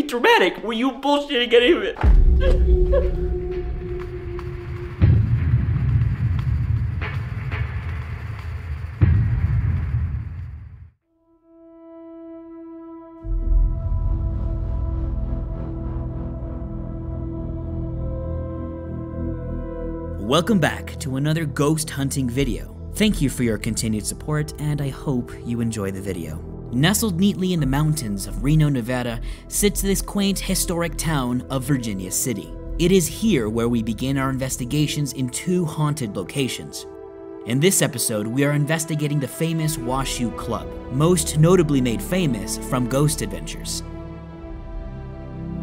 being dramatic. Were you bullshitting any of it? Welcome back to another ghost hunting video. Thank you for your continued support, and I hope you enjoy the video. Nestled neatly in the mountains of Reno, Nevada, sits this quaint historic town of Virginia City. It is here where we begin our investigations in two haunted locations. In this episode, we are investigating the famous Washoe Club, most notably made famous from Ghost Adventures.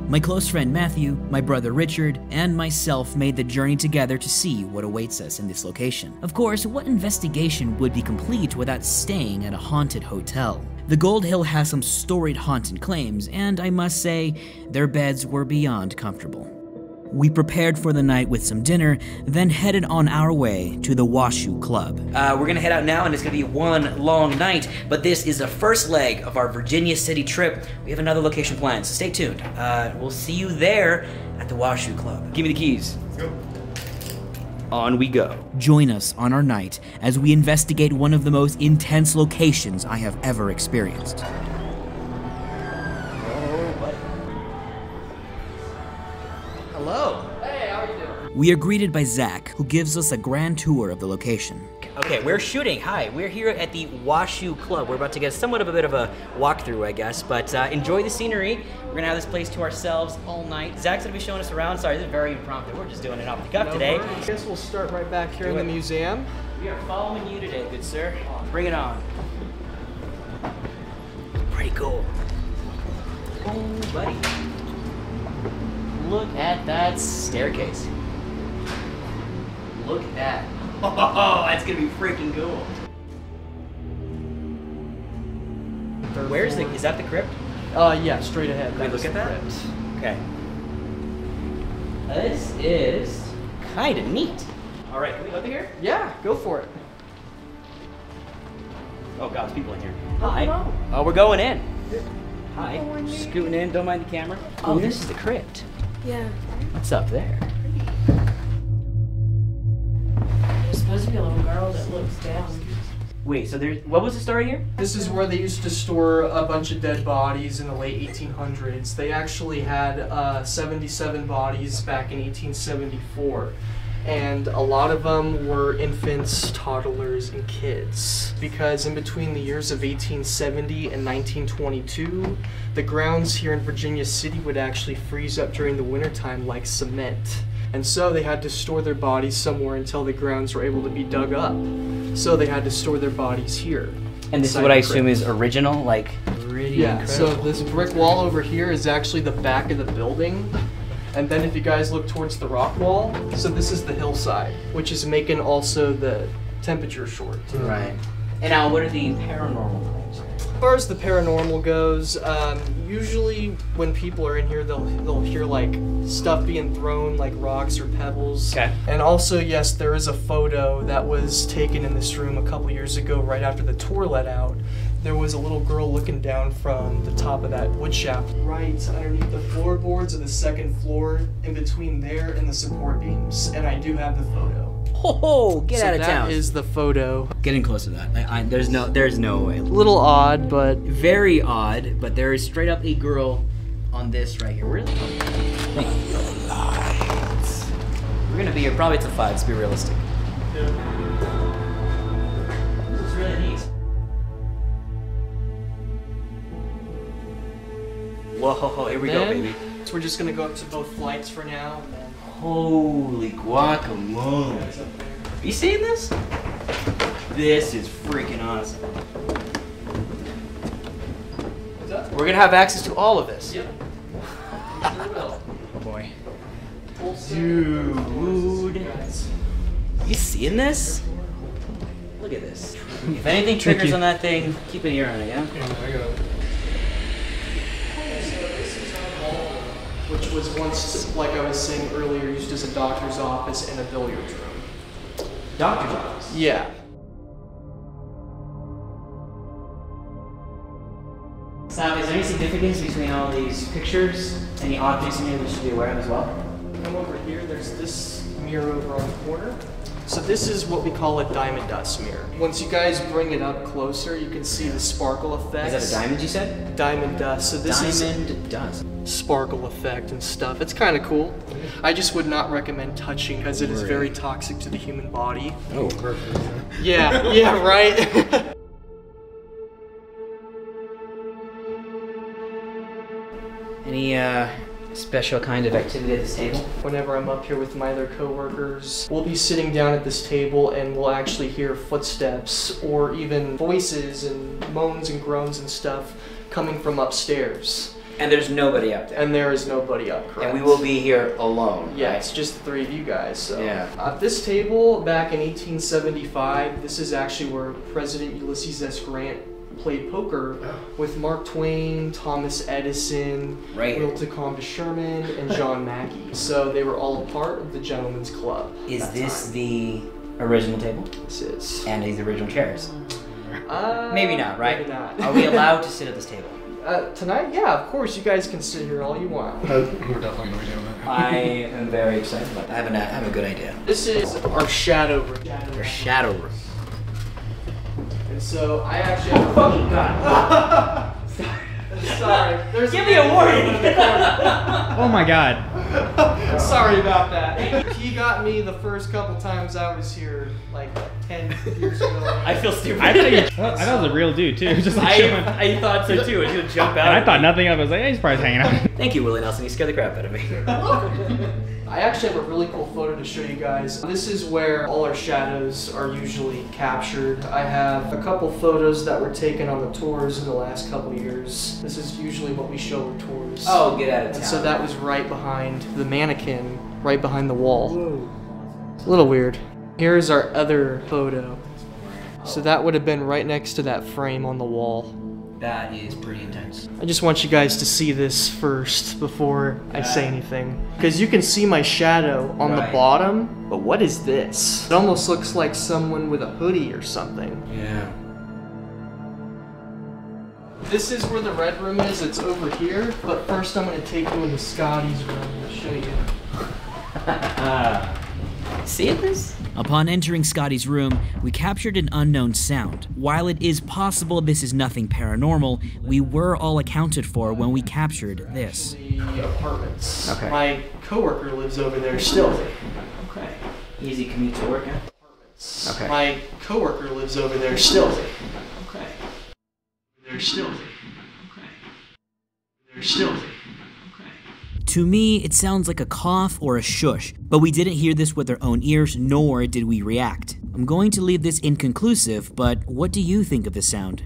My close friend Matthew, my brother Richard, and myself made the journey together to see what awaits us in this location. Of course, what investigation would be complete without staying at a haunted hotel? The Gold Hill has some storied haunted claims, and I must say, their beds were beyond comfortable. We prepared for the night with some dinner, then headed on our way to the Washoe Club. We're gonna head out now, and it's gonna be one long night, but this is the first leg of our Virginia City trip. We have another location planned, so stay tuned. We'll see you there at the Washoe Club. Give me the keys. Let's go. On we go. Join us on our night as we investigate one of the most intense locations I have ever experienced. Hello. Hey, how are you doing? We are greeted by Zach, who gives us a grand tour of the location. Okay, we're shooting. Hi, we're here at the Washoe Club. We're about to get somewhat of a bit of a walkthrough, I guess, but enjoy the scenery. We're gonna have this place to ourselves all night. Zach's gonna be showing us around. Sorry, this is very impromptu. We're just doing it off the cuff today. I guess we'll start right back here in the museum. We are following you today, good sir. Bring it on. Pretty cool. Oh, buddy. Look at that staircase. Look at that. Oh, that's gonna be freaking cool. Where's the, is that the crypt? Yeah, straight ahead. Can we look at that? Crypt. Okay. This is kind of neat. All right, can we go through here? Yeah, go for it. Oh God, there's people in here. Hi. Oh, we're going in. Hi. Scooting in, don't mind the camera. Oh, this is the crypt. Yeah. What's up there? There's supposed to be a little girl that looks down. Wait, so there's, what was the story here? This is where they used to store a bunch of dead bodies in the late 1800s. They actually had 77 bodies back in 1874. And a lot of them were infants, toddlers, and kids. Because in between the years of 1870 and 1922, the grounds here in Virginia City would actually freeze up during the wintertime like cement. And so they had to store their bodies somewhere until the grounds were able to be dug up. So they had to store their bodies here. And this is what I assume is original, like pretty incredible. So this brick wall over here is actually the back of the building. And then if you guys look towards the rock wall, so this is the hillside, which is making also the temperature short. Right. And now what are the paranormal claims? As far as the paranormal goes, usually when people are in here, they'll hear like stuff being thrown, like rocks or pebbles. Okay. And also, yes, there is a photo that was taken in this room a couple years ago, right after the tour let out. There was a little girl looking down from the top of that wood shaft, right underneath the floorboards of the second floor, in between there and the support beams. And I do have the photo. Oh, get out of town. That is the photo. Getting close to that. There's no way. A little odd, but very odd. But there is straight up a girl on this right here. Really? We're gonna be here probably till 5. Let's be realistic. Yeah. This is really neat. Whoa, here we go, baby. So we're just gonna go up to both flights for now. And then... Holy guacamole. You seeing this? This is freaking awesome. What's that? We're gonna have access to all of this. Yep. Sure will. Oh boy. Dude. You seeing this? Look at this. If anything triggers on that thing, keep an ear on it, yeah? Yeah, I got it. Which was once, like I was saying earlier, used as a doctor's office and a billiards room. Doctor's office? Yeah. Sam, is there any significance between all these pictures? Any odd things in here we should be aware of as well? Come over here, there's this mirror over on the corner. So this is what we call a diamond dust mirror. Once you guys bring it up closer, you can see the sparkle effect. Is that a diamond you said? Diamond dust. So this is diamond dust. Sparkle effect and stuff. It's kind of cool. I just would not recommend touching because it is very toxic to the human body. Oh, perfect. Yeah, yeah, right? Any special kind of activity at this table? Whenever I'm up here with my other coworkers, we'll be sitting down at this table and we'll actually hear footsteps or even voices and moans and groans and stuff coming from upstairs. And there's nobody up there. And there is nobody up, correct? And we will be here alone. Yeah, right? it's just the three of you guys. So. Yeah. At this table, back in 1875, this is actually where President Ulysses S. Grant played poker with Mark Twain, Thomas Edison, Will Tecumseh Sherman, and John Mackey. So they were all a part of the Gentlemen's Club. Is this the original table? This is. And these original chairs? Maybe not, right? Maybe not. Are we allowed to sit at this table? Tonight, yeah, of course. You guys can sit here all you want. We're definitely going to be doing that. I am very excited about that. I have a good idea. This is our shadow room. Our shadow room. And so I actually have a God. Sorry. There's Give me a warning. Oh my god. Sorry about that. He got me the first couple times I was here, like 10 years ago. I feel stupid. I thought it was a real dude too. Just like I thought so too. He was gonna jump out. And I thought nothing of it. I was like, hey, he's probably hanging out. Thank you, Willie Nelson. You scared the crap out of me. I actually have a really cool photo to show you guys. This is where all our shadows are usually captured. I have a couple photos that were taken on the tours in the last couple years. This is usually what we show on tours. Oh, get out of town. And so that was right behind the mannequin, right behind the wall. Whoa. A little weird. Here's our other photo. So that would have been right next to that frame on the wall. That is pretty intense. I just want you guys to see this first before I say anything. Because you can see my shadow on the bottom, but what is this? It almost looks like someone with a hoodie or something. Yeah. This is where the red room is, it's over here, but first I'm going to take you into Scotty's room and show you. See this? Upon entering Scotty's room, we captured an unknown sound. While it is possible this is nothing paranormal, we were all accounted for when we captured this. Apartments. Okay. My coworker lives over there still. Okay. Easy commute to work at? Okay. My coworker lives over there still. Okay. They're still. Okay. They're still. To me, it sounds like a cough or a shush, but we didn't hear this with our own ears, nor did we react. I'm going to leave this inconclusive, but what do you think of the sound?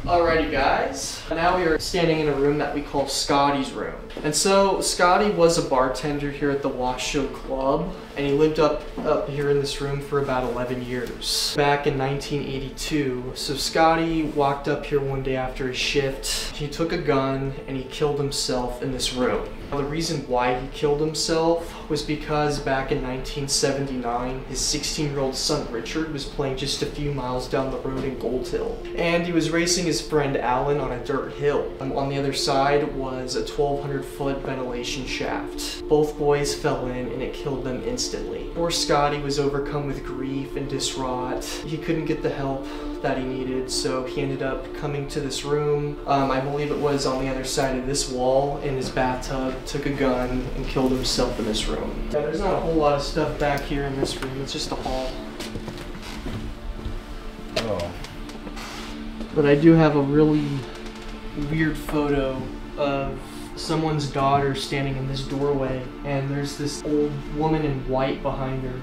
Alrighty guys, now we are standing in a room that we call Scotty's room. And so Scotty was a bartender here at the Washoe Club, and he lived up here in this room for about 11 years. Back in 1982, so Scotty walked up here one day after his shift. He took a gun and he killed himself in this room. Now, the reason why he killed himself was because back in 1979, his 16-year-old son Richard was playing just a few miles down the road in Gold Hill. And he was racing his friend Alan on a dirt hill. On the other side was a 1,200-foot ventilation shaft. Both boys fell in and it killed them instantly. Poor Scotty was overcome with grief and distraught. He couldn't get the help that he needed, so he ended up coming to this room. I believe it was on the other side of this wall in his bathtub, took a gun and killed himself in this room. Yeah, there's not a whole lot of stuff back here in this room, it's just a hall. Oh. But I do have a really weird photo of someone's daughter standing in this doorway, and there's this old woman in white behind her.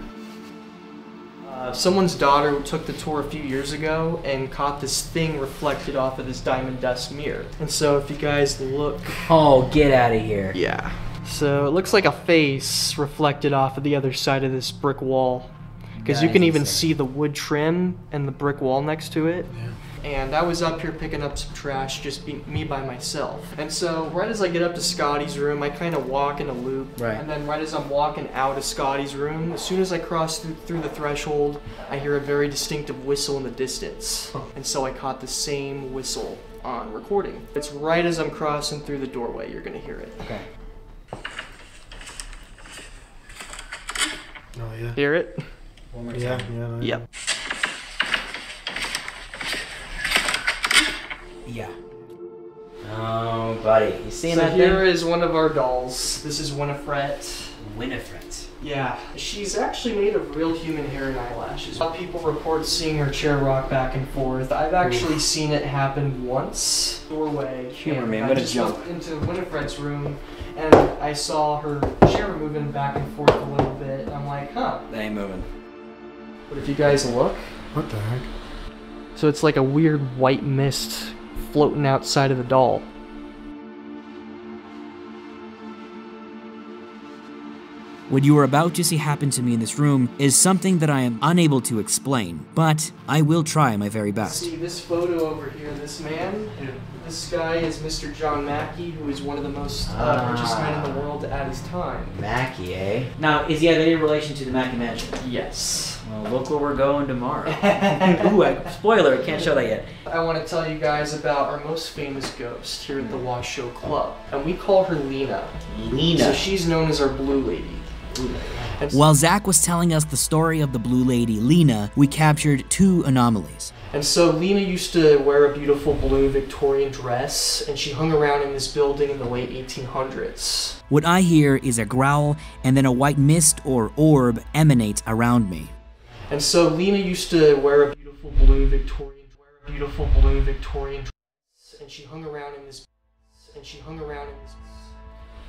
Someone's daughter took the tour a few years ago and caught this thing reflected off of this diamond dust mirror. And so if you guys look... Oh, get out of here. Yeah. So it looks like a face reflected off of the other side of this brick wall. Because you can even see the wood trim and the brick wall next to it. Yeah. And I was up here picking up some trash, just me by myself. And so right as I get up to Scotty's room, I kind of walk in a loop. Right. And then right as I'm walking out of Scotty's room, as soon as I cross through the threshold, I hear a very distinctive whistle in the distance. And so I caught the same whistle on recording. It's right as I'm crossing through the doorway, you're gonna hear it. Okay. Oh yeah. Hear it? One more time. Yeah. Yep. Yeah. Oh, buddy. You seeing So that here thing? is one of our dolls. This is Winifred. Winifred. Yeah, she's actually made of real human hair and eyelashes. A lot of people report seeing her chair rock back and forth. I've actually seen it happen once. Doorway. Humor me, I'm I gonna just jump. went into Winifred's room and I saw her chair moving back and forth a little bit. I'm like, huh. That ain't moving. But if you guys look, What the heck? so it's like a weird white mist floating outside of the doll. What you are about to see happen to me in this room is something that I am unable to explain, but I will try my very best. See this photo over here, this man? This guy is Mr. John Mackey, who is one of the most richest men in the world at his time. Mackey, eh? Now, is he have any relation to the Mackey Mansion? Yes. Well, look where we're going tomorrow. Ooh, spoiler, I can't show that yet. I want to tell you guys about our most famous ghost here at the Washoe Club. And we call her Lena. Lena. So she's known as our Blue Lady. And While Zach was telling us the story of the blue lady, Lena, we captured two anomalies. so Lena used to wear a beautiful blue Victorian dress, and she hung around in this building in the late 1800s. What I hear is a growl, and then a white mist or orb emanates around me. And so Lena used to wear a beautiful blue Victorian dress, and she hung around in this.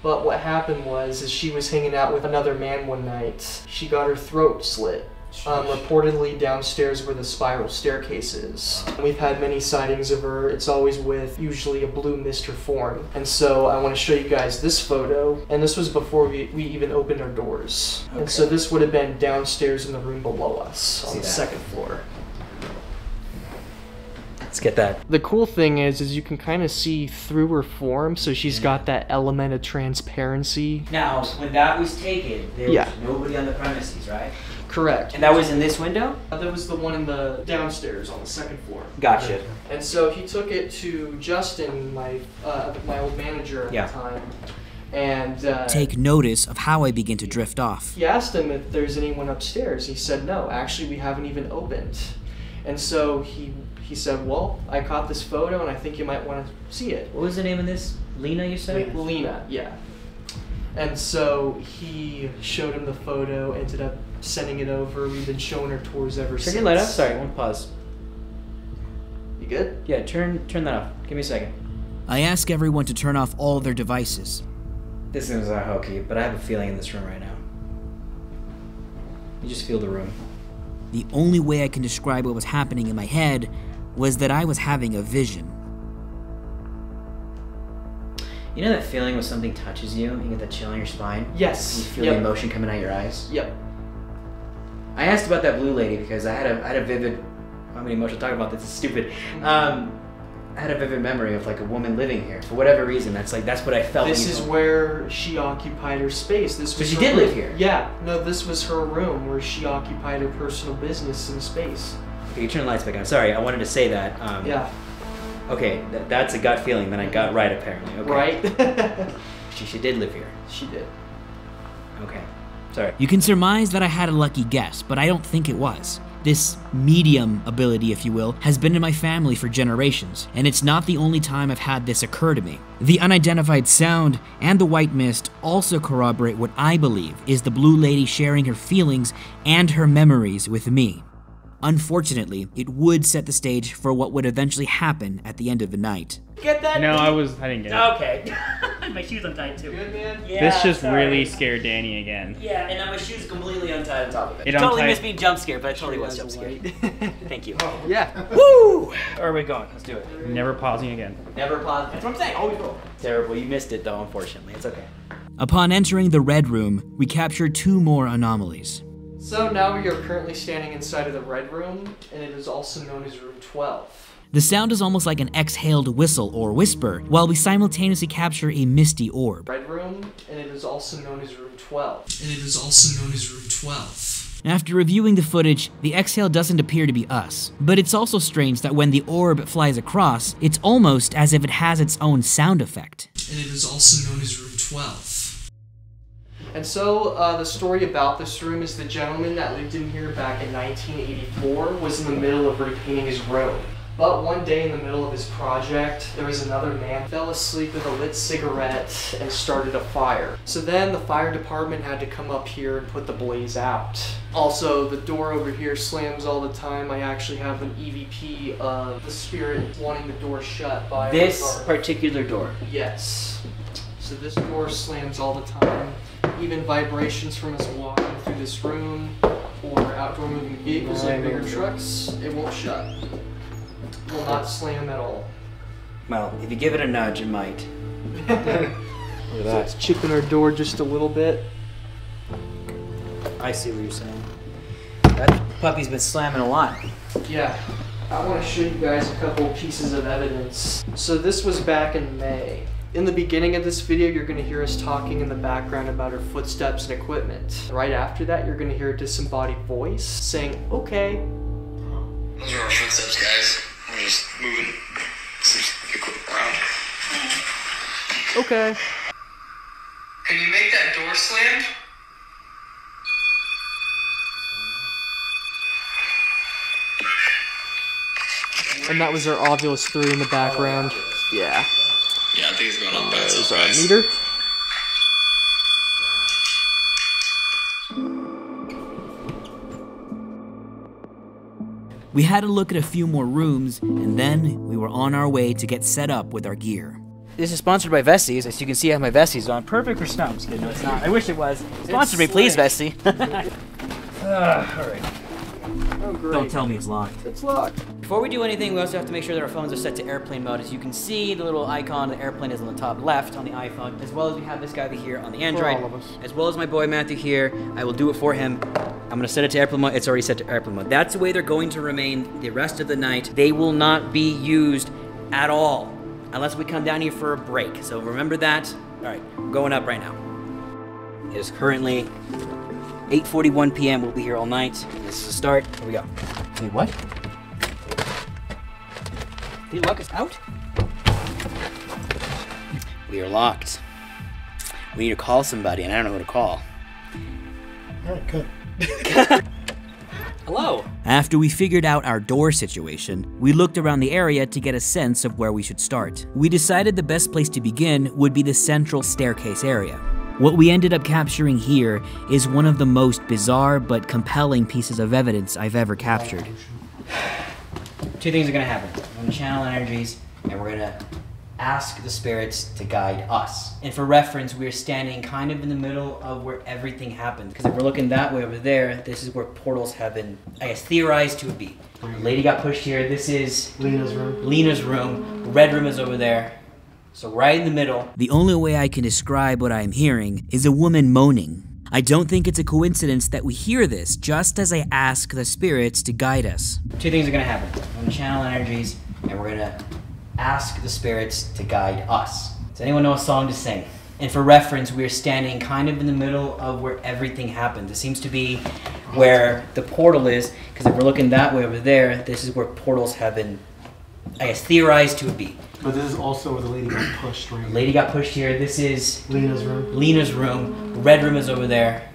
But what happened was, is she was hanging out with another man one night. She got her throat slit, reportedly downstairs where the spiral staircase is. We've had many sightings of her. It's always with usually a blue mist or form. And so I want to show you guys this photo, and this was before we even opened our doors. Okay. And so this would have been downstairs in the room below us on the second floor. Let's get that. The cool thing is you can kind of see through her form, so she's got that element of transparency. Now, when that was taken, there Yeah. was nobody on the premises, right? Correct. And that was in this window? That was the one in the downstairs on the second floor. Gotcha. And so he took it to Justin, my old manager at Yeah. the time, and Take notice of how I begin to drift off. he asked him if there's anyone upstairs. He said, no, actually we haven't even opened. And so he said, well, I caught this photo and I think you might want to see it. What was the name of this? Lena, you said? Lena, yeah. And so he showed him the photo, ended up sending it over. We've been showing her tours ever since. Turn your light off. Sorry, one pause. You good? Yeah, turn that off. Give me a second. I ask everyone to turn off all their devices. This is not hokey, but I have a feeling in this room right now. You just feel the room. The only way I can describe what was happening in my head was that I was having a vision. You know that feeling when something touches you, you get that chill in your spine? Yes. You feel Yep. the emotion coming out your eyes? Yep. I asked about that blue lady because I had a vivid, how many emotions talking about this is stupid. I had a vivid memory of like a woman living here for whatever reason. That's what I felt. This is where she occupied her space. This was she her did room. live here? Yeah. No, this was her room where she occupied her personal business and space. Okay, you turn the lights back on. Sorry, I wanted to say that. Yeah. Okay, that's a gut feeling that I got right apparently. Okay. Right? She did live here. She did. Okay. Sorry. You can surmise that I had a lucky guess, but I don't think it was. This medium ability, if you will, has been in my family for generations, and it's not the only time I've had this occur to me. The unidentified sound and the white mist also corroborate what I believe is the blue lady sharing her feelings and her memories with me. Unfortunately, it would set the stage for what would eventually happen at the end of the night. Get that? No, I didn't get it. Okay. My shoes untied too. Good, man? Yeah, This just sorry. really scared Danny again. Yeah, and now my shoes completely untied on top of it. It Totally untied- missed being jump scared, but I totally was jump scared. Thank you. Yeah. Woo! Where are we going? Let's do it. Never pausing again. Never pause. That's what I'm saying. Always go. Terrible. You missed it though, unfortunately. It's okay. Upon entering the red room, we captured two more anomalies. So now we are currently standing inside of the red room, and it is also known as room 12. The sound is almost like an exhaled whistle or whisper, while we simultaneously capture a misty orb. Red room, and it is also known as room 12. After reviewing the footage, the exhale doesn't appear to be us. But it's also strange that when the orb flies across, it's almost as if it has its own sound effect. And it is also known as room 12. And so the story about this room is the gentleman that lived in here back in 1984 was in the middle of repainting his room. But one day in the middle of his project, there was another man fell asleep with a lit cigarette and started a fire. So then the fire department had to come up here and put the blaze out. Also, the door over here slams all the time. I actually have an EVP of the spirit wanting the door shut by This particular door. Yes. So this door slams all the time. Even vibrations from us walking through this room or outdoor moving vehicles like bigger trucks, it won't shut. Will not slam at all. Well, if you give it a nudge, it might. Look at that. It's chipping our door just a little bit. I see what you're saying. That puppy's been slamming a lot. Yeah. I want to show you guys a couple pieces of evidence. So this was back in May. In the beginning of this video, you're going to hear us talking in the background about our footsteps and equipment. Right after that, you're going to hear a disembodied voice saying, okay. Those are our footsteps, guys. We're just moving some equipment around. Okay. Can you make that door slam? And that was our Ovilus 3 in the background. Yeah. Yeah, I think it's going on by There's itself, our guys. meter. We had to look at a few more rooms, and then we were on our way to get set up with our gear. This is sponsored by Vesties. As you can see, I have my Vesties on. Perfect for snow. I'm just kidding. No, it's not. I wish it was. Sponsor me, please, Vestie. Alright. Oh, great. Don't tell me it's locked. It's locked. Before we do anything, we also have to make sure that our phones are set to airplane mode. As you can see, the little icon of the airplane is on the top left on the iPhone, as well as we have this guy over here on the Android, all of us. as well as my boy Matthew here. I will do it for him. I'm gonna set it to airplane mode. It's already set to airplane mode. That's the way they're going to remain the rest of the night. They will not be used at all unless we come down here for a break. So remember that. All right, we're going up right now. It is currently 8:41 p.m. We'll be here all night. This is the start. Here we go. Wait, what? Did he lock us out? We are locked. We need to call somebody, and I don't know who to call. Alright, good. Hello. After we figured out our door situation, we looked around the area to get a sense of where we should start. We decided the best place to begin would be the central staircase area. What we ended up capturing here is one of the most bizarre but compelling pieces of evidence I've ever captured. Two things are gonna happen. We're gonna channel energies, and we're gonna ask the spirits to guide us. And for reference, we're standing kind of in the middle of where everything happened. Because if we're looking that way over there, this is where portals have been, I guess, theorized to be. The lady got pushed here. This is Lena's room. Lena's room. The red room is over there. So right in the middle. The only way I can describe what I'm hearing is a woman moaning. I don't think it's a coincidence that we hear this just as I ask the spirits to guide us. Two things are gonna happen. We're gonna channel energies, and we're gonna ask the spirits to guide us. Does anyone know a song to sing? And for reference, we're standing kind of in the middle of where everything happened. This seems to be where the portal is, because if we're looking that way over there, this is where portals have been, I guess, theorized to be. But this is also where the lady got pushed, right? The lady got pushed here. This is Lena's room. Lena's room. The red room is over there.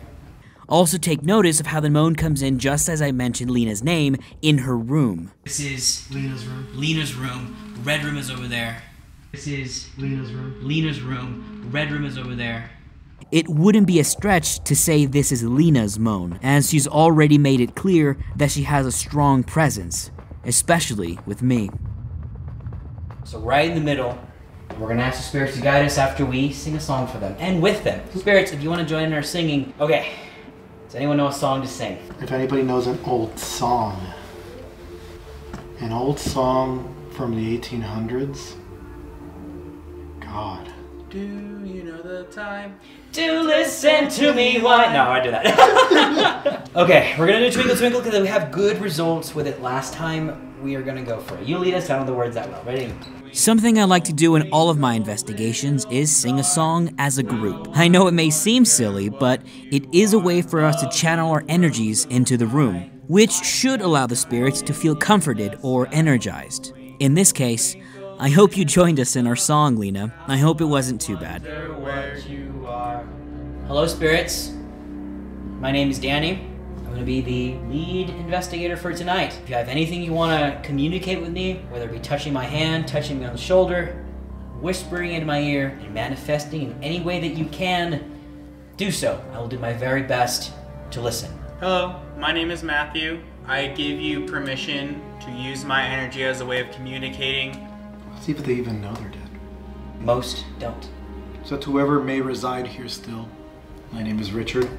Also take notice of how the moan comes in just as I mentioned Lena's name in her room. This is Lena's room. Lena's room. The red room is over there. This is Lena's room. Lena's room. The red room is over there. It wouldn't be a stretch to say this is Lena's moan, as she's already made it clear that she has a strong presence, especially with me. So right in the middle, we're gonna ask the spirits to guide us after we sing a song for them, and with them. Spirits, if you wanna join in our singing, okay. Does anyone know a song to sing? If anybody knows an old song from the 1800s, God. Do you know the time? To listen to me whine. No, I do that. Okay, we're gonna do Twinkle Twinkle because we have good results with it last time. We are gonna go for it. You lead us, I don't know the words that well. Ready? Something I like to do in all of my investigations is sing a song as a group. I know it may seem silly, but it is a way for us to channel our energies into the room, which should allow the spirits to feel comforted or energized. In this case, I hope you joined us in our song, Lena. I hope it wasn't too bad. Hello, spirits. My name is Danny. I'm going to be the lead investigator for tonight. If you have anything you want to communicate with me, whether it be touching my hand, touching me on the shoulder, whispering into my ear, and manifesting in any way that you can, do so. I will do my very best to listen. Hello, my name is Matthew. I give you permission to use my energy as a way of communicating. Let's see if they even know they're dead. Most don't. So to whoever may reside here still, my name is Richard.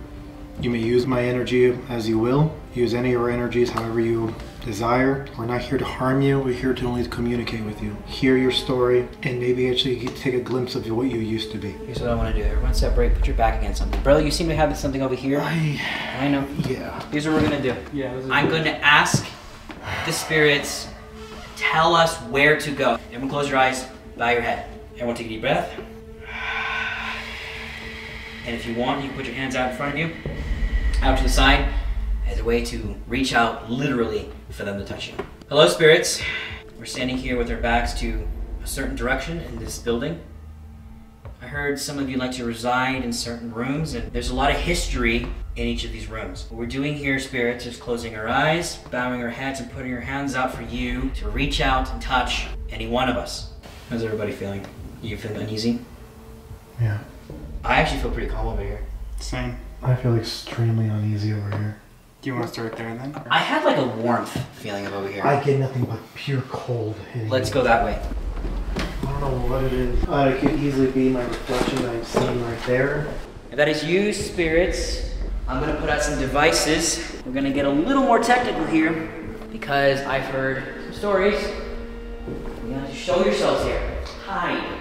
You may use my energy as you will. Use any of your energies however you desire. We're not here to harm you. We're here to only communicate with you. Hear your story and maybe actually take a glimpse of what you used to be. Here's what I want to do. Everyone separate. Put your back against something. Brother, you seem to have something over here. I know. Yeah. Here's what we're going to do. Yeah, I'm going to ask the spirits, tell us where to go. Everyone close your eyes. Bow your head. Everyone take a deep breath. And if you want, you can put your hands out in front of you, out to the side, as a way to reach out literally for them to touch you. Hello, spirits. We're standing here with our backs to a certain direction in this building. I heard some of you like to reside in certain rooms, and there's a lot of history in each of these rooms. What we're doing here, spirits, is closing our eyes, bowing our heads, and putting our hands out for you to reach out and touch any one of us. How's everybody feeling? You feeling uneasy? Yeah. I actually feel pretty calm over here. Same. I feel extremely uneasy over here. Do you want to start there then? I had like a warmth feeling of over here. I get nothing but pure cold hitting Let's me. go that way. I don't know what it is. It could easily be my reflection that I'm seeing right there. If that is you, spirits, I'm gonna put out some devices. We're gonna get a little more technical here because I've heard some stories. You have to show yourselves here. Hide.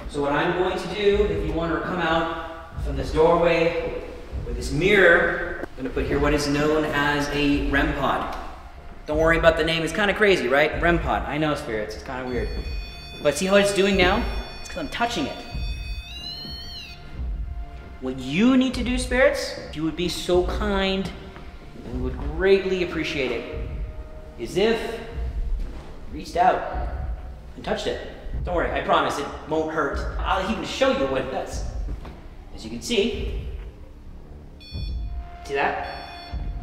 So what I'm going to do, if you want to come out from this doorway with this mirror, I'm going to put here what is known as a REM pod. Don't worry about the name, it's kind of crazy, right? REM pod. I know, spirits, it's kind of weird. But see how it's doing now? It's because I'm touching it. What you need to do, spirits, if you would be so kind, and we would greatly appreciate it, is if you reached out and touched it. Don't worry, I promise it won't hurt. I'll even show you what it does. As you can see that?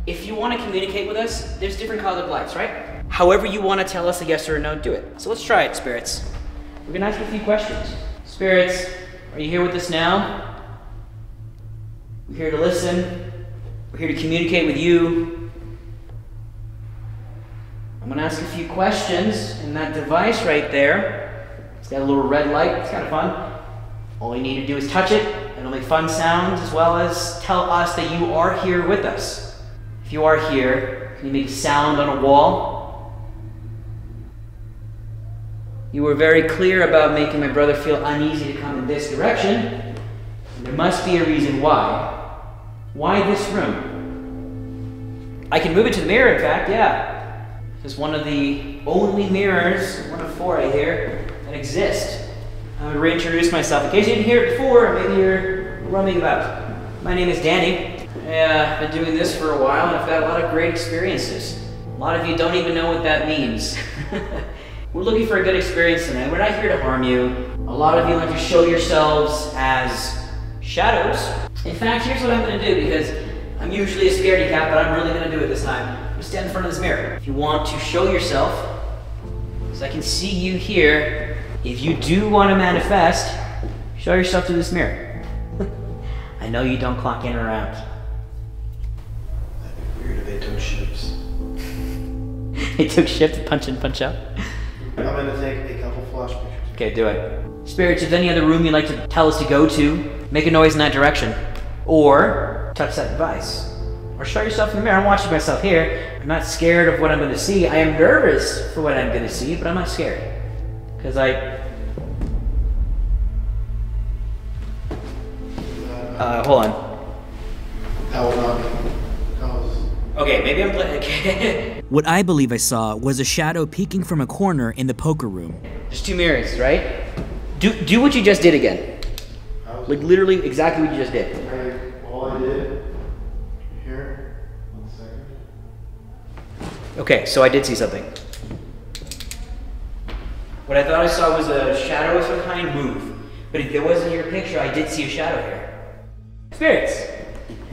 If you want to communicate with us, there's different colored lights, right? However you want to tell us a yes or a no, do it. So let's try it, spirits. We're gonna ask a few questions. Spirits, are you here with us now? We're here to listen. We're here to communicate with you. I'm gonna ask a few questions, and that device right there, it's got a little red light, it's kind of fun. All you need to do is touch it, and it'll make fun sounds, as well as tell us that you are here with us. If you are here, can you make a sound on a wall? You were very clear about making my brother feel uneasy to come in this direction. There must be a reason why. Why this room? I can move it to the mirror, in fact, yeah. It's one of the only mirrors, one of 4 I hear, that exist. I would reintroduce myself in case you didn't hear it before, maybe you're roaming about. My name is Danny. I've been doing this for a while and I've got a lot of great experiences. A lot of you don't even know what that means. We're looking for a good experience tonight. We're not here to harm you. A lot of you like to show yourselves as shadows. In fact, here's what I'm going to do, because I'm usually a scaredy cat, but I'm really going to do it this time. I'm going to stand in front of this mirror. If you want to show yourself, so I can see you here, if you do want to manifest, show yourself through this mirror. I know you don't clock in or out. That'd be weird if they took shifts. They took shift, punch in, punch out. I'm gonna take a couple flash pictures. Okay, do it. Spirits, if any other room you'd like to tell us to go to, make a noise in that direction. Or touch that device. Or show yourself in the mirror. I'm watching myself here. I'm not scared of what I'm going to see. I am nervous for what I'm going to see, but I'm not scared. Because hold on. That will not be. Okay, maybe I'm playing. What I believe I saw was a shadow peeking from a corner in the poker room. There's 2 mirrors, right? Do what you just did again. Like literally exactly what you just did. All I did here. 1 second. Okay, so I did see something. What I thought I saw was a shadow of some kind move. But if it wasn't your picture, I did see a shadow here. Spirits,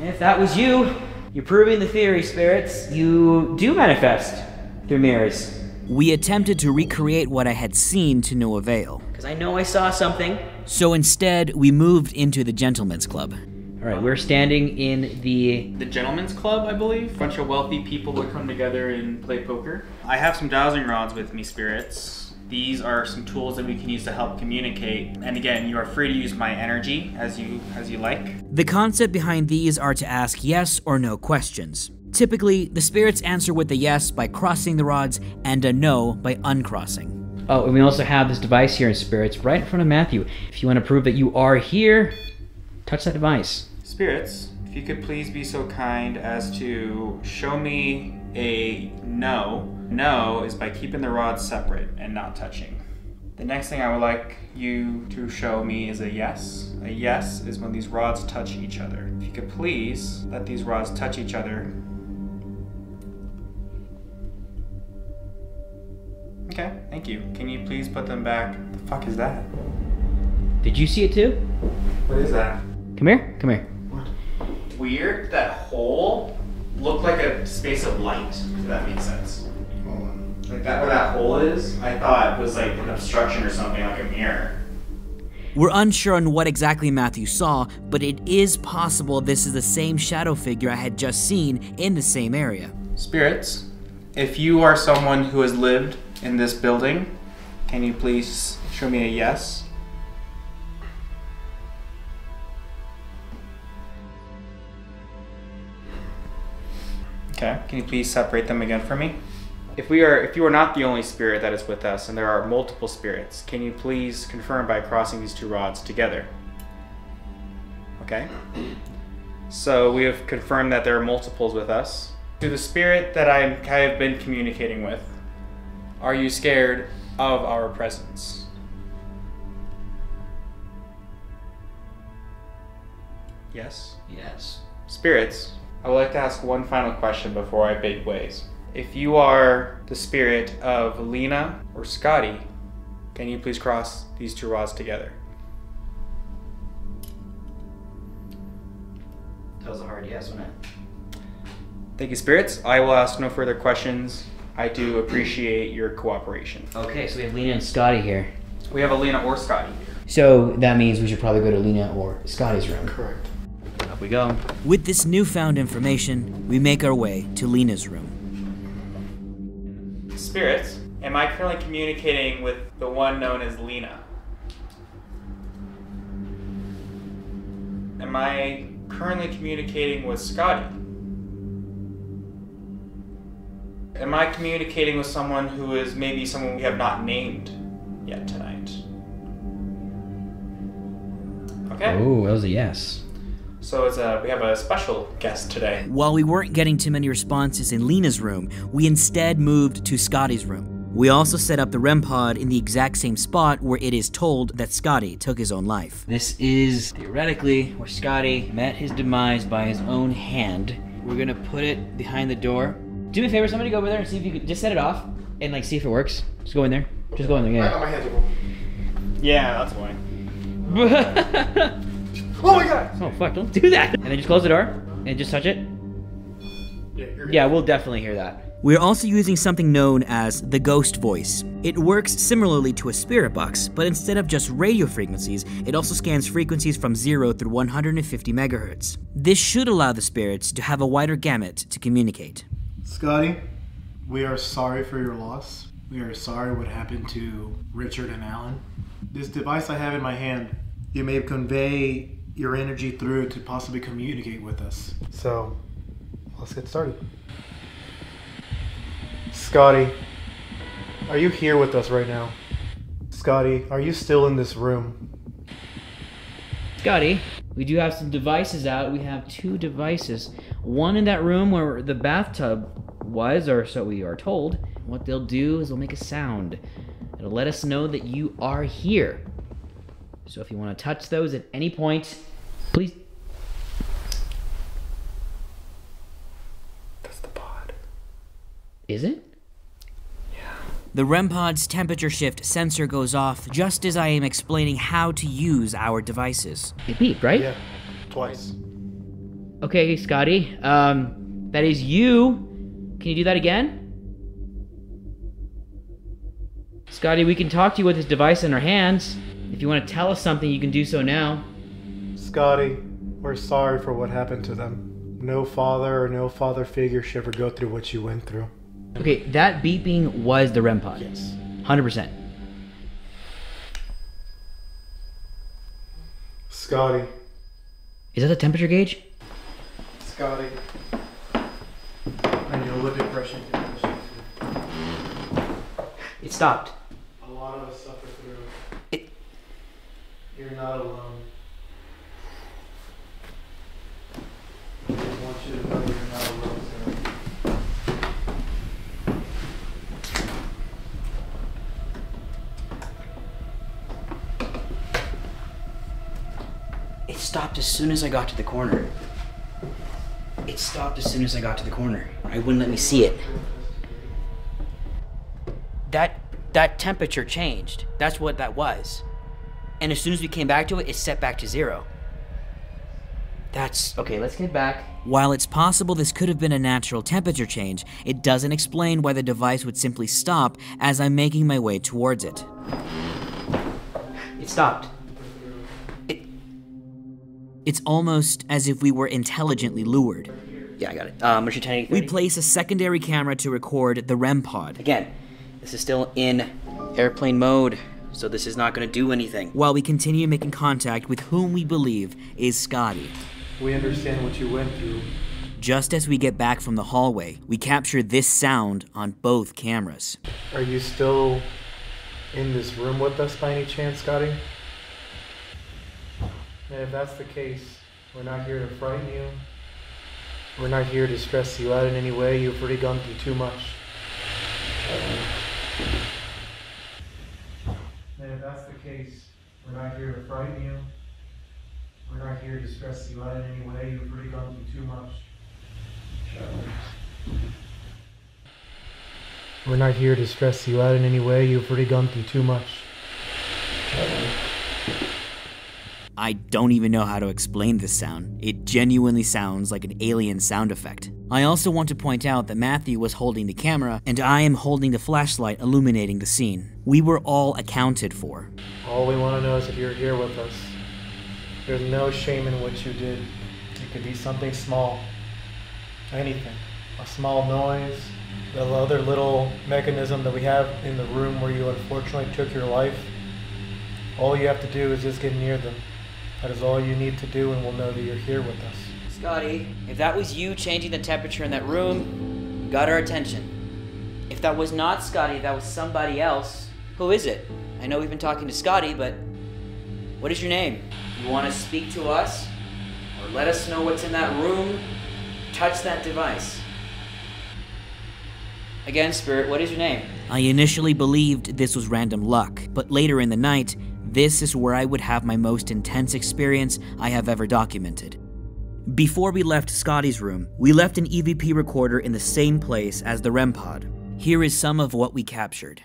if that was you, you're proving the theory, spirits. You do manifest through mirrors. We attempted to recreate what I had seen to no avail. Because I know I saw something. So instead, we moved into the Gentlemen's Club. All right, we're standing in the Gentlemen's Club, I believe. A bunch of wealthy people would come together and play poker. I have some dowsing rods with me, spirits. These are some tools that we can use to help communicate. And again, you are free to use my energy as you like. The concept behind these are to ask yes or no questions. Typically, the spirits answer with a yes by crossing the rods and a no by uncrossing. Oh, and we also have this device here in spirits right in front of Matthew. If you want to prove that you are here, touch that device. Spirits, if you could please be so kind as to show me a no. No is by keeping the rods separate and not touching. The next thing I would like you to show me is a yes. A yes is when these rods touch each other. If you could please let these rods touch each other. Okay, thank you. Can you please put them back? The fuck is that? Did you see it too? What is that? Come here, come here. What? Weird, that hole looked like a space of light, if that makes sense. Like that, where that hole is, I thought it was like an obstruction or something, like a mirror. We're unsure on what exactly Matthew saw, but it is possible this is the same shadow figure I had just seen in the same area. Spirits, if you are someone who has lived in this building, can you please show me a yes? Okay, can you please separate them again for me? If you are not the only spirit that is with us and there are multiple spirits, can you please confirm by crossing these 2 rods together? Okay. So we have confirmed that there are multiples with us. To the spirit that I have been communicating with, are you scared of our presence? Yes? Yes. Spirits, I would like to ask one final question before I bid ways. If you are the spirit of Lena or Scotty, can you please cross these 2 rods together? That was a hard yes, wasn't it? Thank you, spirits. I will ask no further questions. I do appreciate your cooperation. Okay, so we have Lena and Scotty here. We have a Lena or Scotty here. So that means we should probably go to Lena or Scotty's room. Correct. Up we go. With this newfound information, we make our way to Lena's room. Spirits, am I currently communicating with the one known as Lena? Am I currently communicating with Scotty? Am I communicating with someone who is maybe someone we have not named yet tonight? Okay. Oh, that was a yes. So we have a special guest today. While we weren't getting too many responses in Lena's room, we instead moved to Scotty's room. We also set up the REM pod in the exact same spot where it is told that Scotty took his own life. This is theoretically where Scotty met his demise by his own hand. We're gonna put it behind the door. Do me a favor, somebody go over there and see if you can just set it off and like see if it works. Just go in there. Just go in there, yeah. I got my hands up. Yeah, that's why. Oh my god! Oh fuck, don't do that. And then just close the door and just touch it. Yeah, we'll definitely hear that. We're also using something known as the ghost voice. It works similarly to a spirit box, but instead of just radio frequencies, it also scans frequencies from 0 through 150 megahertz. This should allow the spirits to have a wider gamut to communicate. Scotty, we are sorry for your loss. We are sorry what happened to Richard and Alan. This device I have in my hand, you may convey your energy through to possibly communicate with us. So, let's get started. Scotty, are you here with us right now? Scotty, are you still in this room? Scotty, we do have some devices out. We have 2 devices. one in that room where the bathtub was, or so we are told. What they'll do is they'll make a sound. It'll let us know that you are here. So if you want to touch those at any point, please. That's the pod. Is it? Yeah. The REM pod's temperature shift sensor goes off just as I am explaining how to use our devices. It beeped, right? Yeah, twice. Okay, Scotty. That is you. Can you do that again? Scotty, we can talk to you with this device in our hands. If you want to tell us something, you can do so now. Scotty, we're sorry for what happened to them. No father or no father figure should ever go through what you went through. Okay, that beeping was the REM pod. Yes. 100%. Scotty. Is that the temperature gauge? Scotty. I know what depression can do. It stopped. A lot of us suffer through it. You're not alone. I want you to know you're not alone, sir. It stopped as soon as I got to the corner. It stopped as soon as I got to the corner. I wouldn't let me see it. That temperature changed. That's what that was. And as soon as we came back to it, it set back to 0. That's... Okay, let's get back. While it's possible this could have been a natural temperature change, it doesn't explain why the device would simply stop as I'm making my way towards it. It stopped. It's almost as if we were intelligently lured. Yeah, I got it. We place a secondary camera to record the REM pod. Again, this is still in airplane mode, so this is not going to do anything. While we continue making contact with whom we believe is Scotty. We understand what you went through. Just as we get back from the hallway, we capture this sound on both cameras. Are you still in this room with us by any chance, Scotty? And if that's the case, we're not here to frighten you. We're not here to stress you out in any way. You've already gone through too much. And if that's the case, we're not here to frighten you. We're not here to stress you out in any way. You've already gone through too much. We're not here to stress you out in any way. You've already gone through too much. I don't even know how to explain this sound. It genuinely sounds like an alien sound effect. I also want to point out that Matthew was holding the camera and I am holding the flashlight illuminating the scene. We were all accounted for. All we want to know is if you're here with us. There's no shame in what you did. It could be something small. Anything. A small noise. The other little mechanism that we have in the room where you unfortunately took your life. All you have to do is just get near them. That is all you need to do, and we'll know that you're here with us. Scotty, if that was you changing the temperature in that room, you got our attention. If that was not Scotty, if that was somebody else, who is it? I know we've been talking to Scotty, but what is your name? You want to speak to us? Or let us know what's in that room? Touch that device. Again, Spirit, what is your name? I initially believed this was random luck, but later in the night, this is where I would have my most intense experience I have ever documented. Before we left Scotty's room, we left an EVP recorder in the same place as the REM pod. Here is some of what we captured.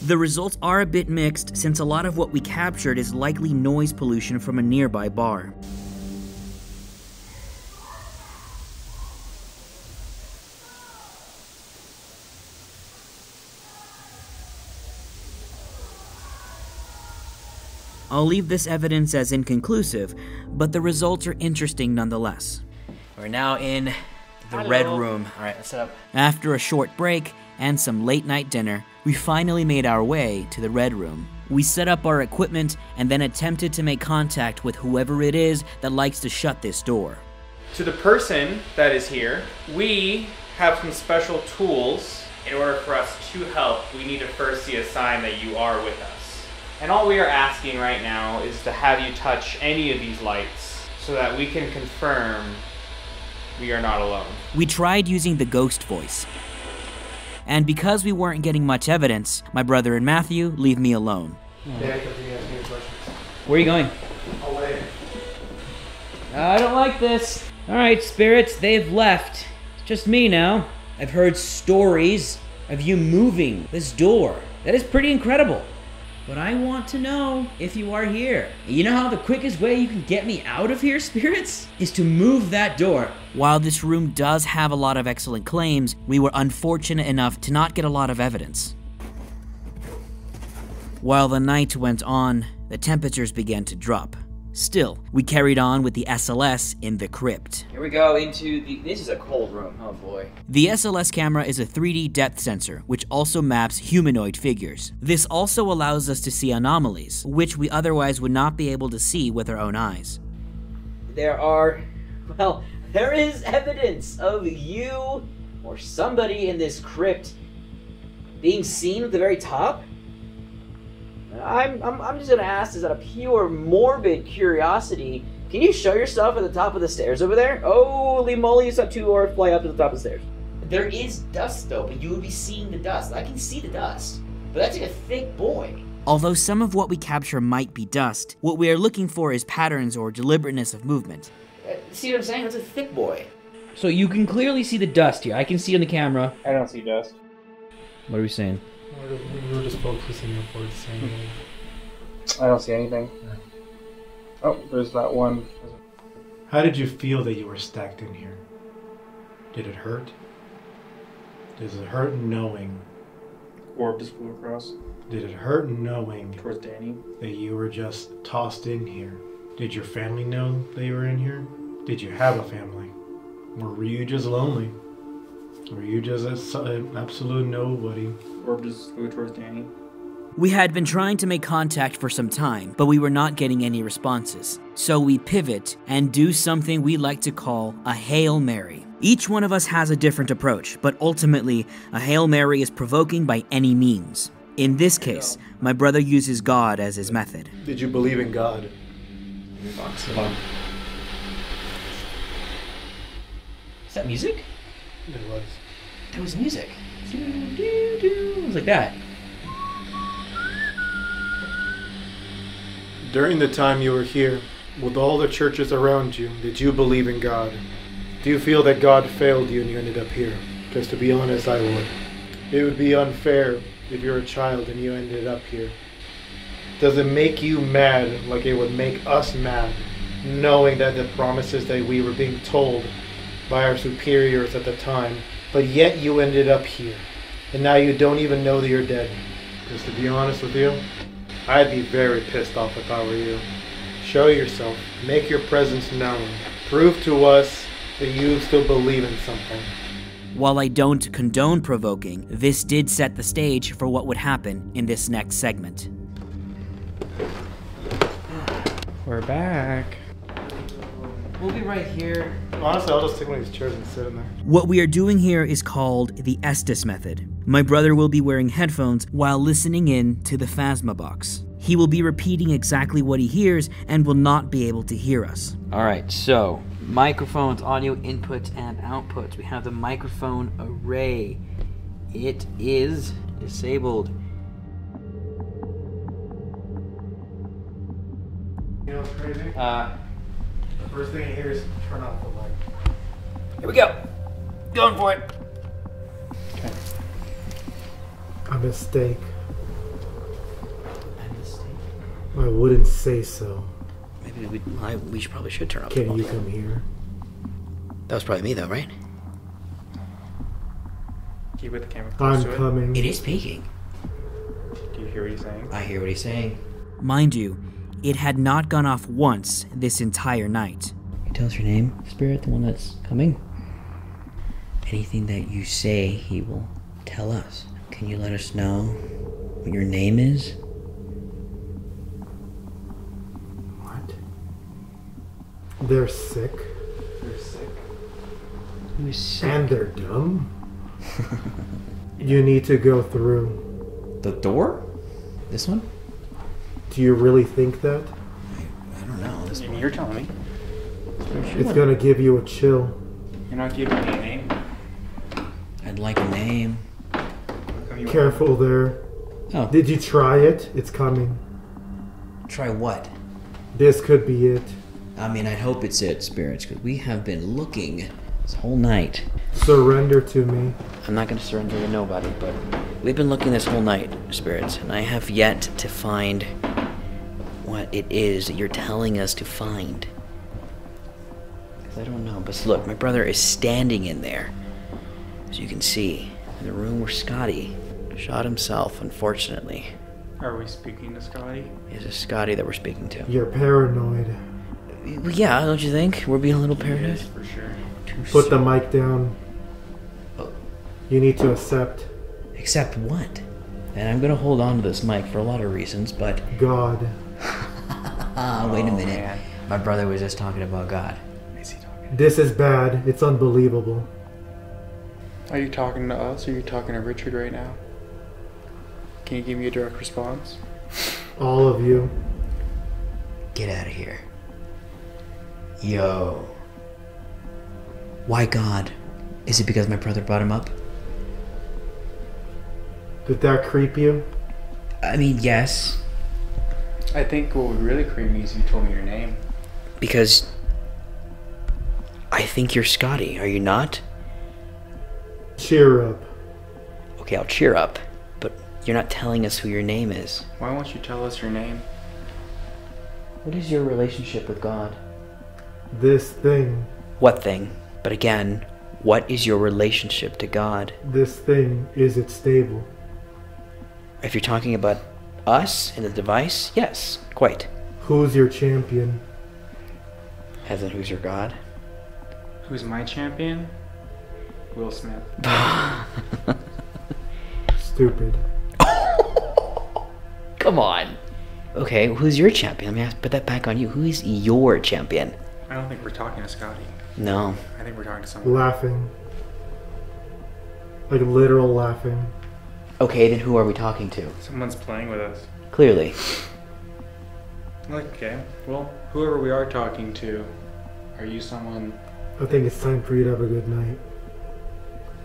The results are a bit mixed since a lot of what we captured is likely noise pollution from a nearby bar. I'll leave this evidence as inconclusive, but the results are interesting nonetheless. We're now in the red room. All right, let's set up. After a short break and some late night dinner, we finally made our way to the red room. We set up our equipment and then attempted to make contact with whoever it is that likes to shut this door. To the person that is here, we have some special tools. In order for us to help, we need to first see a sign that you are with us. And all we are asking right now is to have you touch any of these lights so that we can confirm we are not alone. We tried using the ghost voice. And because we weren't getting much evidence, my brother and Matthew leave me alone. Where are you going? Away. I don't like this. All right, spirits, they've left. It's just me now. I've heard stories of you moving this door. That is pretty incredible. But I want to know if you are here. You know how the quickest way you can get me out of here, spirits? Is to move that door. While this room does have a lot of excellent claims, we were unfortunate enough to not get a lot of evidence. While the night went on, the temperatures began to drop. Still, we carried on with the SLS in the crypt. Here we go into the... This is a cold room. Oh boy. The SLS camera is a 3D depth sensor, which also maps humanoid figures. This also allows us to see anomalies, which we otherwise would not be able to see with our own eyes. There is evidence of you or somebody in this crypt being seen at the very top. I'm just gonna ask, is out of pure morbid curiosity, can you show yourself at the top of the stairs over there? Holy moly, it's up to or fly up to the top of the stairs. There is dust though, but you would be seeing the dust. I can see the dust, but that's like a thick boy. Although some of what we capture might be dust, what we are looking for is patterns or deliberateness of movement. See what I'm saying? That's a thick boy. So you can clearly see the dust here. I can see on the camera. I don't see dust. What are we saying? We were just focusing upon saying. I don't see anything. Oh, there's that one. How did you feel that you were stacked in here? Did it hurt? Does it hurt knowing? Orb just flew across. Did it hurt knowing Towards Danny. that you were just tossed in here? Did your family know that you were in here? Did you have a family? Or were you just lonely? Were you just an absolute nobody? Orb just flew towards Danny. We had been trying to make contact for some time, but we were not getting any responses. So we pivot and do something we like to call a Hail Mary. Each one of us has a different approach, but ultimately, a Hail Mary is provoking by any means. In this case, my brother uses God as his method. Did you believe in God? Is that music? It was. That was music. It was like that. During the time you were here, with all the churches around you, did you believe in God? Do you feel that God failed you and you ended up here? Because to be honest, I would. It would be unfair if you're a child and you ended up here. Does it make you mad like it would make us mad, knowing that the promises that we were being told by our superiors at the time, but yet you ended up here, and now you don't even know that you're dead? Because to be honest with you, I'd be very pissed off if I were you. Show yourself, make your presence known, prove to us that you still believe in something. While I don't condone provoking, this did set the stage for what would happen in this next segment. We're back. We'll be right here. Honestly, I'll just take one of these chairs and sit in there. What we are doing here is called the Estes method. My brother will be wearing headphones while listening in to the Phasmabox. He will be repeating exactly what he hears and will not be able to hear us. Alright, so microphones, audio inputs and outputs. We have the microphone array. It is disabled. You know what's crazy? The first thing I hear is turn off the light. Here we go. Going for it. Okay. A mistake. I wouldn't say so. Maybe we probably should turn off the Can volume. you come here? That was probably me though, right? Keep with the camera close I'm to it. coming. It is speaking. Do you hear what he's saying? I hear what he's saying. Mind you, it had not gone off once this entire night. Can you tell us your name, Spirit, the one that's coming? Anything that you say, he will tell us. Can you let us know what your name is? What? They're sick. They're sick? Who's sick? And they're dumb. You need to go through. The door? This one? Do you really think that? I don't know. This one. You're telling me. It's gonna give you a chill. You're not giving me a name. I'd like a name. Careful there. Oh. Did you try it? It's coming. Try what? This could be it. I mean, I'd hope it's it, spirits, because we have been looking this whole night. Surrender to me. I'm not going to surrender to nobody, but we've been looking this whole night, spirits, and I have yet to find what it is that you're telling us to find. Because I don't know. But look, my brother is standing in there, as you can see, in the room where Scotty shot himself, unfortunately. Are we speaking to Scotty? It's a Scotty that we're speaking to. You're paranoid. Yeah, don't you think? We're being a little paranoid? For sure. Put the mic down. Oh. You need to accept Accept what? And I'm gonna hold on to this mic for a lot of reasons, but... God. Wait a minute. Man. My brother was just talking about God. Is he talking? This is bad. It's unbelievable. Are you talking to us or are you talking to Richard right now? Can you give me a direct response? All of you. Get out of here. Yo. Why God? Is it because my brother brought him up? Did that creep you? I mean, yes. I think what would really creep me is if you told me your name. Because... I think you're Scotty, are you not? Cheer up. Okay, I'll cheer up. But you're not telling us who your name is. Why won't you tell us your name? What is your relationship with God? This thing. What thing? But again, what is your relationship to God? This thing, is it stable? If you're talking about us and the device, yes, quite. Who's your champion? As in, who's your God? Who's my champion? Will Smith. Stupid. Come on. Okay, who's your champion? Let me put that back on you. Who is your champion? I don't think we're talking to Scotty. No. I think we're talking to someone. Laughing. Like literal laughing. Okay, then who are we talking to? Someone's playing with us. Clearly. Okay, well, whoever we are talking to, are you someone... I think it's time for you to have a good night.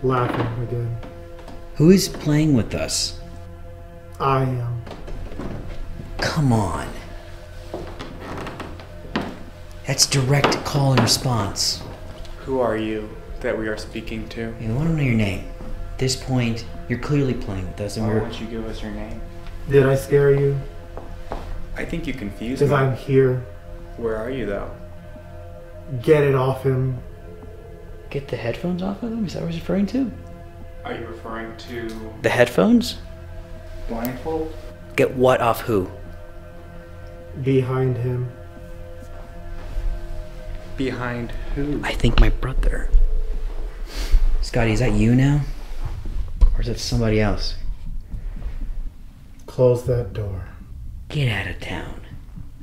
Laughing again. Who is playing with us? I am. Come on. That's direct call and response. Who are you that we are speaking to? You want to know your name. At this point, you're clearly playing with us, and Why we're... won't you give us your name? Did I scare you? I think you confused Because me. I'm here. Where are you, though? Get it off him. Get the headphones off of them? Is that what you're referring to? Are you referring to The headphones? blindfold? Get what off who? Behind him. Behind who? I think my brother. Scotty, is that you now? Or is it somebody else? Close that door. Get out of town.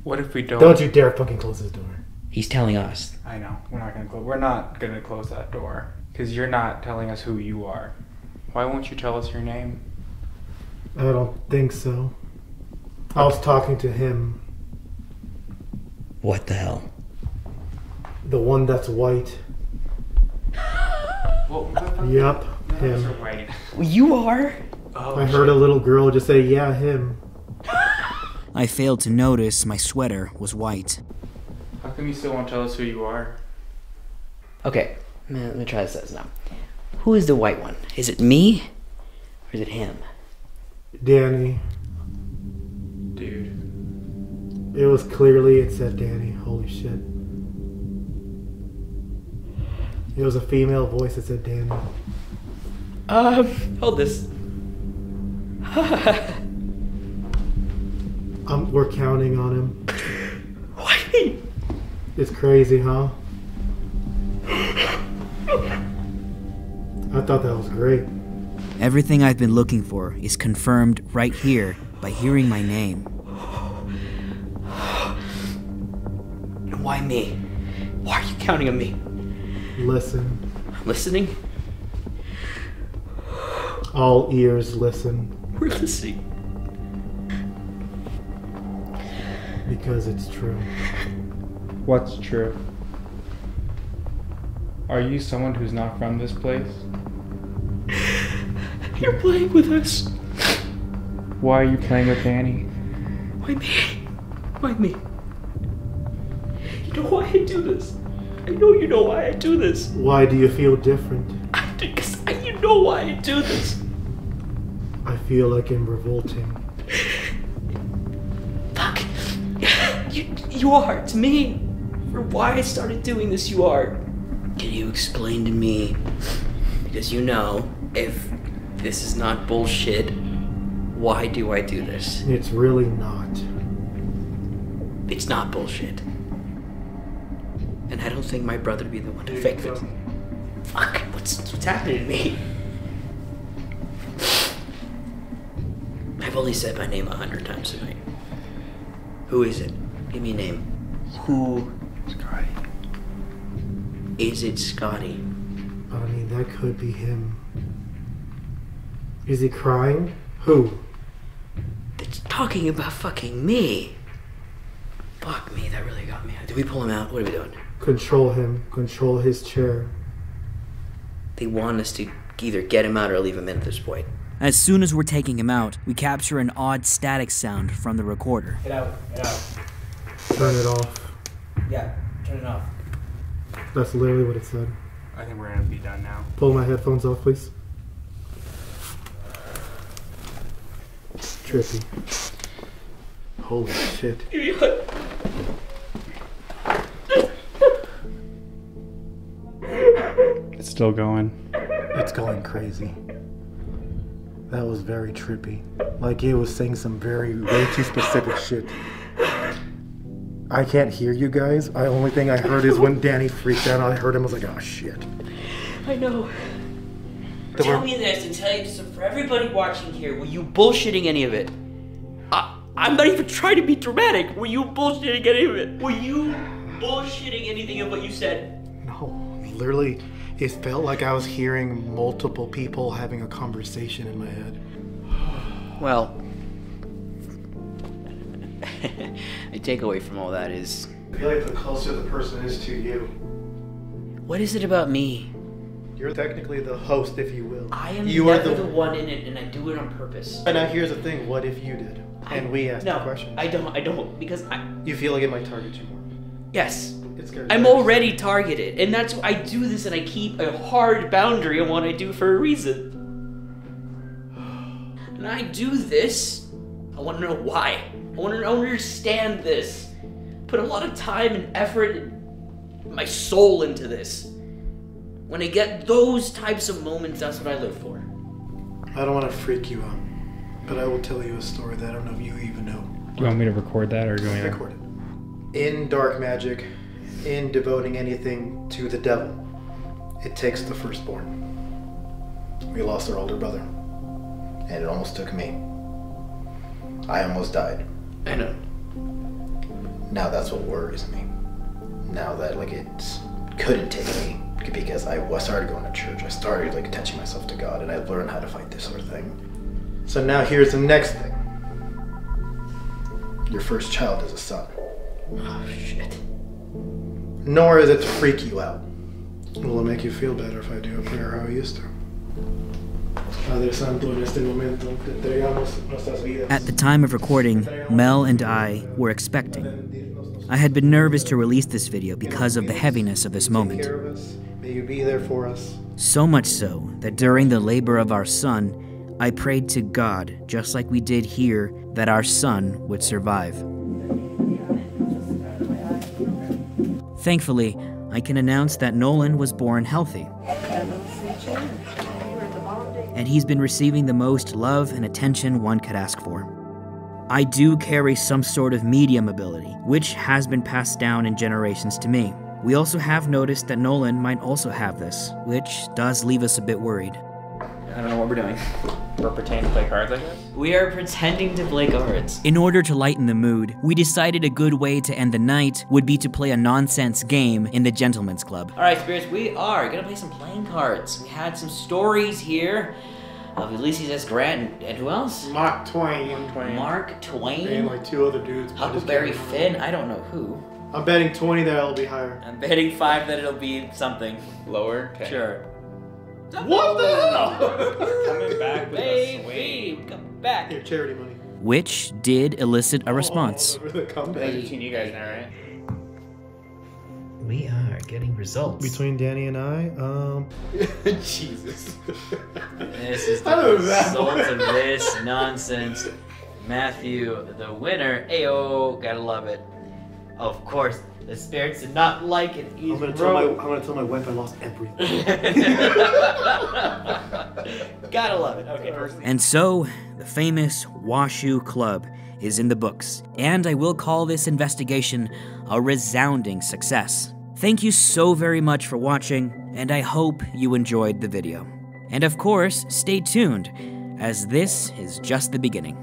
What if we don't... Don't you dare fucking close this door. He's telling us. I know. We're not gonna close that door. Because you're not telling us who you are. Why won't you tell us your name? I don't think so. I was talking to him. What the hell? The one that's white. Well, Yep, none of us him. are white. You are? Oh, I heard a little girl just say, yeah, him. I failed to notice my sweater was white. How come you still won't tell us who you are? Okay, let me try this now. Who is the white one? Is it me? Or is it him? Danny. Dude. It was clearly, it said Danny. Holy shit. It was a female voice that said Danny. Hold this. We're counting on him. Why? It's crazy, huh? I thought that was great. Everything I've been looking for is confirmed right here by hearing my name. Why me? Why are you counting on me? Listen. listening? All ears listen. We're listening. Because it's true. What's true? Are you someone who's not from this place? You're playing with us. Why are you playing with Danny? Why me? Why me? You know why I do this. I know you know why I do this. Why do you feel different? Because you know why I do this. I feel like I'm revolting. Fuck. You are, to me. For why I started doing this, you are. Can you explain to me? Because you know, if this is not bullshit, why do I do this? It's really not. It's not bullshit. And I don't think my brother would be the one to fix it. Fuck, what's happening to me? I've only said my name 100 times tonight. Who is it? Give me a name. Who? Scotty. Is it Scotty? I mean, that could be him. Is he crying? Who? It's talking about fucking me. Fuck me, that really got me. Did we pull him out? What are we doing? Control him. Control his chair. They want us to either get him out or leave him in at this point. As soon as we're taking him out, we capture an odd static sound from the recorder. Get out, get out. Turn it off. Yeah, turn it off. That's literally what it said. I think we're gonna be done now. Pull my headphones off, please. Trippy. Holy shit. It's still going. It's going crazy. That was very trippy. Like it was saying some way too specific shit. I can't hear you guys. The only thing I heard is when Danny freaked out, I heard him, I was like, oh shit. I know. Tell me this and tell you this for everybody watching here. Were you bullshitting any of it? I'm not even trying to be dramatic. Were you bullshitting any of it? Were you bullshitting anything of what you said? No, literally, it felt like I was hearing multiple people having a conversation in my head. Well, my takeaway from all that is... I feel like the closer the person is to you. What is it about me? You're technically the host, if you will. I am you never the one in it, and I do it on purpose. And now here's the thing, what if you did? And we asked the questions. I don't, because You feel like it might target you more. Yes. It's scary. I'm already targeted, and that's why I do this, and I keep a hard boundary on what I do for a reason. And I do this, I want to know why. I want to understand this. Put a lot of time and effort and my soul into this. When I get those types of moments, that's what I live for. I don't want to freak you out, but I will tell you a story that I don't know if you even know. Do you want me to record that, or do you want me to Record it. In dark magic, in devoting anything to the devil, it takes the firstborn. We lost our older brother, and it almost took me. I almost died. I know. Now that's what worries me. Now that it couldn't take me, because I started going to church, I started attaching myself to God, and I learned how to fight this sort of thing. So now here's the next thing. Your first child is a son. Oh, shit. Nor is it to freak you out. Will it make you feel better if I do a prayer how I used to? Padre Santo, en este momento, te entregamos nuestras vidas. At the time of recording, Mel and I were expecting. I had been nervous to release this video because of the heaviness of this moment. Take care of us. May you be there for us. So much so that during the labor of our son, I prayed to God, just like we did here, that our son would survive. Thankfully, I can announce that Nolan was born healthy. And he's been receiving the most love and attention one could ask for. I do carry some sort of medium ability, which has been passed down in generations to me. We also have noticed that Nolan might also have this, which does leave us a bit worried. I don't know what what we're doing. We're pretending to play cards, I guess? We are pretending to play cards. In order to lighten the mood, we decided a good way to end the night would be to play a nonsense game in the Gentleman's Club. All right, spirits, we are gonna play some playing cards. We had some stories here of Ulysses S. Grant and who else? Mark Twain. Mark Twain. And like 2 other dudes. but I just Huckleberry can't remember. Finn. I don't know who. I'm betting 20 that it'll be higher. I'm betting 5 that it'll be something. Lower? Okay. Sure. What the hell? Coming back with a swing. Babe, come back. Your charity money. Which did elicit a response. Oh, the comeback. Between you guys now, right? We are getting results. Between Danny and I, Jesus. This is the I don't know that result one. of this nonsense. Matthew, the winner. Ayo, gotta love it. Of course, the spirits did not like it. I'm gonna tell my wife I lost everything. Gotta love it. Okay. And so, the famous Washoe Club is in the books, and I will call this investigation a resounding success. Thank you so very much for watching, and I hope you enjoyed the video. And of course, stay tuned, as this is just the beginning.